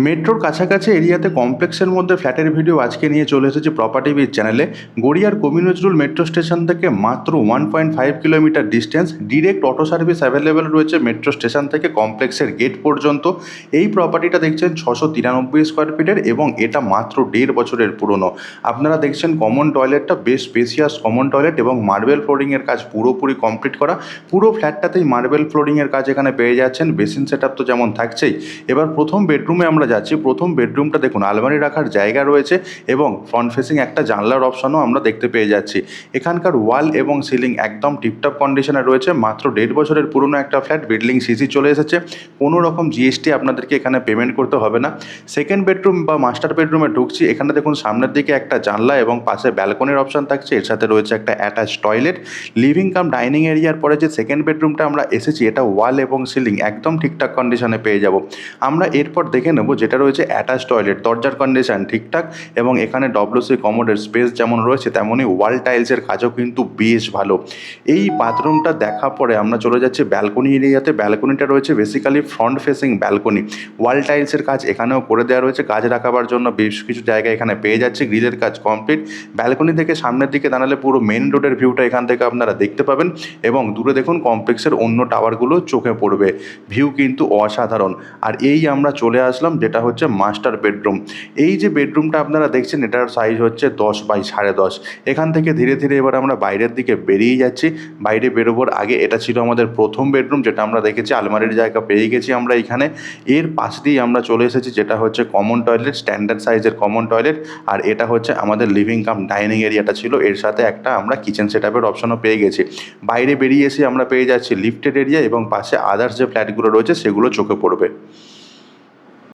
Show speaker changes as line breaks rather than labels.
মেট্রোর কাছাকাছি এরিয়াতে কমপ্লেক্সের মধ্যে ফ্ল্যাটের ভিডিও আজকে নিয়ে চলে এসেছি প্রপার্টি বিচ চ্যানেলে। গড়িয়ার কবি নজরুল মেট্রো স্টেশন থেকে মাত্র 1.5 kilometre distance, direct auto service available রয়েছে মেট্রো স্টেশন থেকে কমপ্লেক্সের গেট পর্যন্ত। এই প্রপার্টিটা দেখছেন 693 স্কোয়ার ফিটের এবং এটা মাত্র 1.5 বছরের পুরনো। আপনারা দেখছেন কমন টয়লেটটা বেশ স্পেসিয়াস কমন টয়লেট এবং মার্বেল ফ্লোরিংয়ের কাজ পুরোপুরি কমপ্লিট করা। পুরো ফ্ল্যাটটাতেই মার্বেল ফ্লোরিংয়ের কাজ এখানে পেয়ে যাচ্ছেন। বেসিন সেট আপ তো যেমন থাকছেই। এবার প্রথম বেডরুমে আমরা যাচ্ছি। প্রথম বেডরুমটা দেখুন, আলমারি রাখার জায়গা রয়েছে এবং ফ্রন্ট ফেসিং একটা জানলার অপশনও আমরা দেখতে পেয়ে যাচ্ছি। এখানকার ওয়াল এবং সিলিং একদম টিপটপ কন্ডিশনে রয়েছে। মাত্র 1.5 বছরের পুরনো একটা ফ্ল্যাট, বিল্ডিং সিসি চলে এসেছে। কোনো রকম জিএসটি আপনাদেরকে এখানে পেমেন্ট করতে হবে না। সেকেন্ড বেডরুম বা মাস্টার বেডরুমে ঢুকছি। এখানে দেখুন সামনের দিকে একটা জানলা এবং পাশে ব্যালকনির অপশন থাকছে। এর সাথে রয়েছে একটা attach toilet. Living cum dining এরিয়ার পরে যে সেকেন্ড বেডরুমটা আমরা এসেছি, এটা ওয়াল এবং সিলিং একদম ঠিকঠাক কন্ডিশনে পেয়ে যাব। আমরা এরপর দেখে নেব যেটা রয়েছে অ্যাটাচ টয়লেট। দরজার কন্ডিশন ঠিকঠাক এবং এখানে ডব্লিউসি কমোডের স্পেস যেমন রয়েছে তেমনই ওয়াল টাইলসের কাজও কিন্তু বেশ ভালো। এই বাথরুমটা দেখার পরে আমরা চলে যাচ্ছি ব্যালকনি এরিয়াতে। ব্যালকনিটা রয়েছে বেসিক্যালি ফ্রন্ট ফেসিং ব্যালকনি। ওয়াল টাইলসের কাজ এখানেও করে দেওয়া রয়েছে। কাজ রাখাবার জন্য বেশ কিছু জায়গা এখানে পেয়ে যাচ্ছে। গ্রিলের কাজ কমপ্লিট। ব্যালকনি থেকে সামনের দিকে দাঁড়ালে পুরো মেন রোডের ভিউটা এখান থেকে আপনারা দেখতে পাবেন এবং দূরে দেখুন কমপ্লেক্সের অন্য টাওয়ারগুলো চোখে পড়বে। ভিউ কিন্তু অসাধারণ। আর এই আমরা চলে আসলাম যেটা হচ্ছে মাস্টার বেডরুম। এই যে বেডরুমটা আপনারা দেখছেন, এটার সাইজ হচ্ছে 10 বাই 10.5। এখান থেকে ধীরে ধীরে এবার আমরা বাইরের দিকে বেরিয়ে যাচ্ছি। বাইরে বেরোবার আগে এটা ছিল আমাদের প্রথম বেডরুম, যেটা আমরা দেখেছি আলমারির জায়গা পেয়ে গেছি আমরা এখানে। এর পাশ দিয়ে আমরা চলে এসেছি যেটা হচ্ছে কমন টয়লেট, স্ট্যান্ডার্ড সাইজের কমন টয়লেট। আর এটা হচ্ছে আমাদের লিভিং কাম ডাইনিং এরিয়াটা ছিল। এর সাথে একটা আমরা কিচেন সেট আপের অপশনও পেয়ে গেছি। বাইরে বেরিয়ে এসে আমরা পেয়ে যাচ্ছি লিফটেড এরিয়া এবং পাশে আদার্স যে ফ্ল্যাটগুলো রয়েছে সেগুলো চোখে পড়বে।